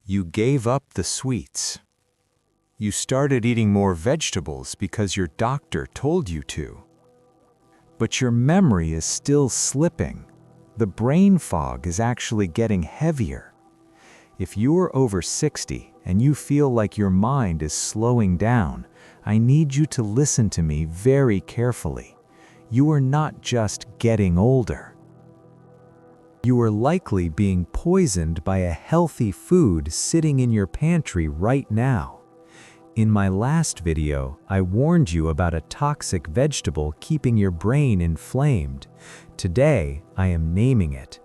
You gave up the sweets. You started eating more vegetables because your doctor told you to. But your memory is still slipping. The brain fog is actually getting heavier. If you're over 60 and you feel like your mind is slowing down, I need you to listen to me very carefully. You are not just getting older. You are likely being poisoned by a healthy food sitting in your pantry right now. In my last video, I warned you about a toxic vegetable keeping your brain inflamed. Today, I am naming it.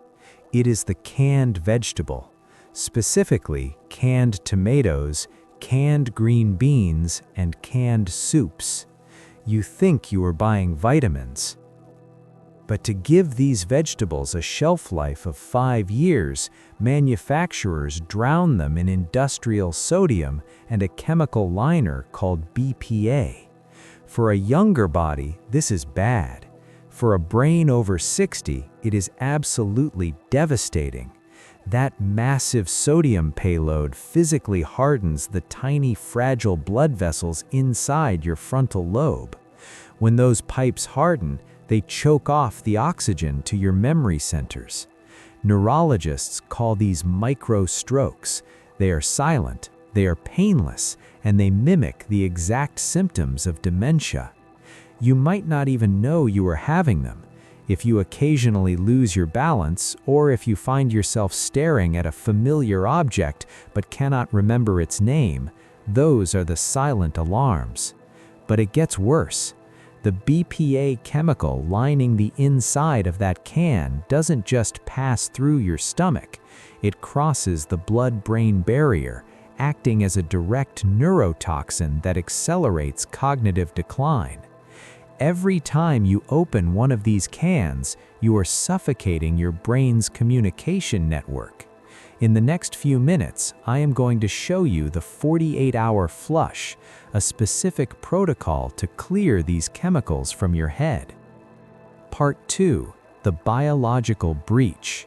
It is the canned vegetable, specifically canned tomatoes, canned green beans, and canned soups. You think you are buying vitamins. But to give these vegetables a shelf life of 5 years, manufacturers drown them in industrial sodium and a chemical liner called BPA. For a younger body, this is bad. For a brain over 60, it is absolutely devastating. That massive sodium payload physically hardens the tiny fragile blood vessels inside your frontal lobe. When those pipes harden, they choke off the oxygen to your memory centers. Neurologists call these micro-strokes. They are silent, they are painless, and they mimic the exact symptoms of dementia. You might not even know you are having them. If you occasionally lose your balance, or if you find yourself staring at a familiar object but cannot remember its name, those are the silent alarms. But it gets worse. The BPA chemical lining the inside of that can doesn't just pass through your stomach. It crosses the blood-brain barrier, acting as a direct neurotoxin that accelerates cognitive decline. Every time you open one of these cans, you are suffocating your brain's communication network. In the next few minutes, I am going to show you the 48-hour flush, a specific protocol to clear these chemicals from your head. Part 2. The biological breach.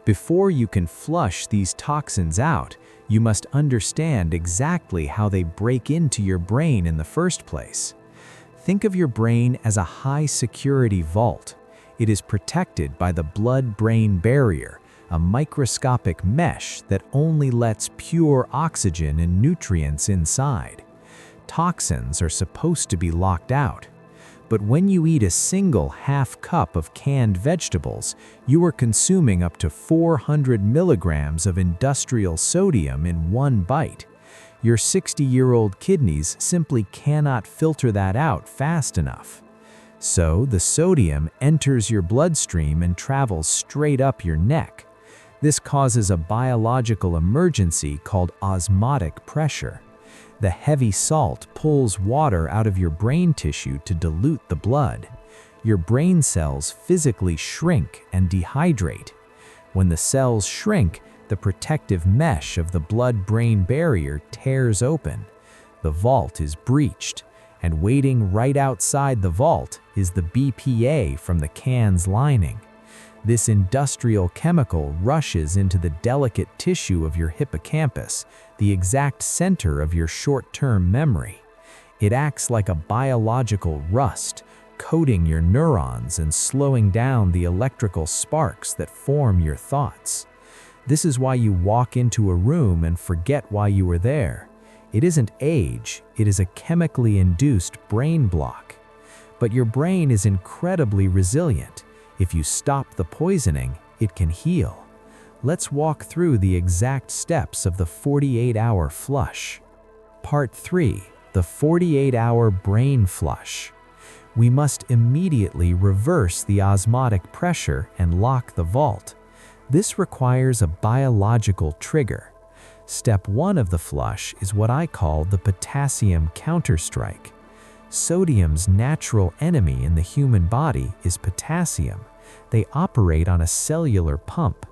Before you can flush these toxins out, you must understand exactly how they break into your brain in the first place. Think of your brain as a high-security vault. It is protected by the blood-brain barrier, a microscopic mesh that only lets pure oxygen and nutrients inside. Toxins are supposed to be locked out. But when you eat a single half cup of canned vegetables, you are consuming up to 400 milligrams of industrial sodium in one bite. Your 60-year-old kidneys simply cannot filter that out fast enough. So the sodium enters your bloodstream and travels straight up your neck. This causes a biological emergency called osmotic pressure. The heavy salt pulls water out of your brain tissue to dilute the blood. Your brain cells physically shrink and dehydrate. When the cells shrink, the protective mesh of the blood-brain barrier tears open. The vault is breached, and waiting right outside the vault is the BPA from the can's lining. This industrial chemical rushes into the delicate tissue of your hippocampus, the exact center of your short-term memory. It acts like a biological rust, coating your neurons and slowing down the electrical sparks that form your thoughts. This is why you walk into a room and forget why you were there. It isn't age, it is a chemically induced brain block. But your brain is incredibly resilient. If you stop the poisoning, it can heal. Let's walk through the exact steps of the 48-hour flush. Part 3. The 48-hour brain flush. We must immediately reverse the osmotic pressure and lock the vault. This requires a biological trigger. Step 1 of the flush is what I call the potassium counterstrike. Sodium's natural enemy in the human body is potassium. They operate on a cellular pump.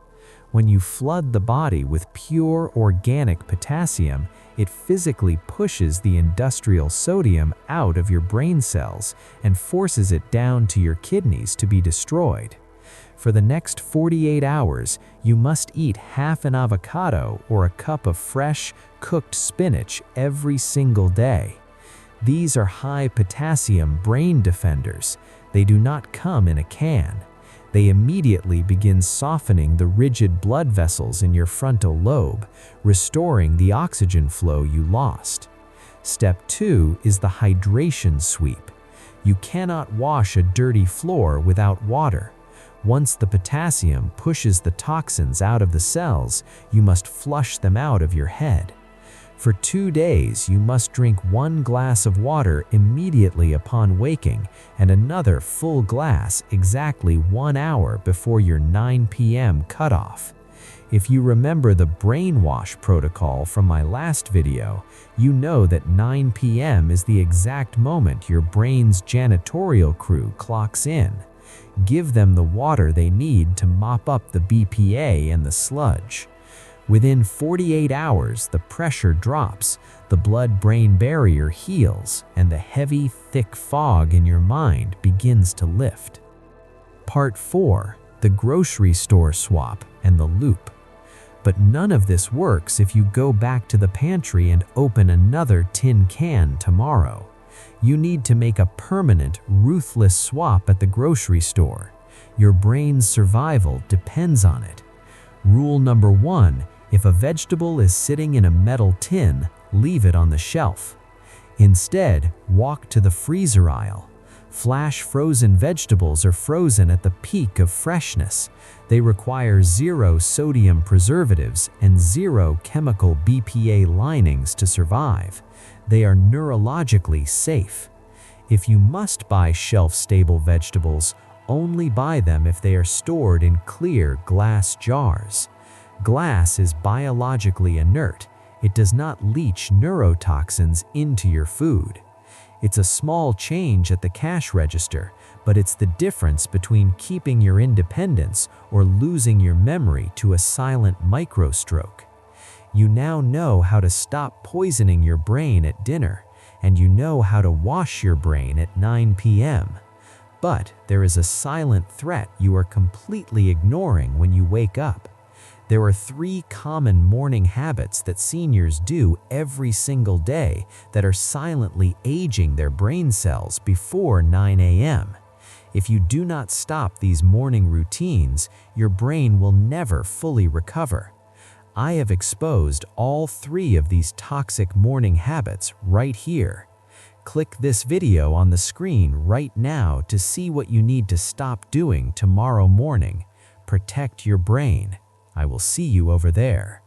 When you flood the body with pure organic potassium, it physically pushes the industrial sodium out of your brain cells and forces it down to your kidneys to be destroyed. For the next 48 hours, you must eat half an avocado or a cup of fresh, cooked spinach every single day. These are high potassium brain defenders. They do not come in a can. They immediately begin softening the rigid blood vessels in your frontal lobe, restoring the oxygen flow you lost. Step 2 is the hydration sweep. You cannot wash a dirty floor without water. Once the potassium pushes the toxins out of the cells, you must flush them out of your head. For 2 days, you must drink 1 glass of water immediately upon waking and another full glass exactly 1 hour before your 9 p.m. cutoff. If you remember the brainwash protocol from my last video, you know that 9 p.m. is the exact moment your brain's janitorial crew clocks in. Give them the water they need to mop up the BPA and the sludge. Within 48 hours, the pressure drops, the blood-brain barrier heals, and the heavy, thick fog in your mind begins to lift. Part 4. The grocery store swap and the loop. But none of this works if you go back to the pantry and open another tin can tomorrow. You need to make a permanent, ruthless swap at the grocery store. Your brain's survival depends on it. Rule number 1. If a vegetable is sitting in a metal tin, leave it on the shelf. Instead, walk to the freezer aisle. Flash frozen vegetables are frozen at the peak of freshness. They require 0 sodium preservatives and 0 chemical BPA linings to survive. They are neurologically safe. If you must buy shelf-stable vegetables, only buy them if they are stored in clear glass jars. Glass is biologically inert. It does not leach neurotoxins into your food. It's a small change at the cash register, but it's the difference between keeping your independence or losing your memory to a silent microstroke. You now know how to stop poisoning your brain at dinner, and you know how to wash your brain at 9 p.m. But there is a silent threat you are completely ignoring when you wake up. There are 3 common morning habits that seniors do every single day that are silently aging their brain cells before 9 a.m. If you do not stop these morning routines, your brain will never fully recover. I have exposed all 3 of these toxic morning habits right here. Click this video on the screen right now to see what you need to stop doing tomorrow morning. Protect your brain. I will see you over there.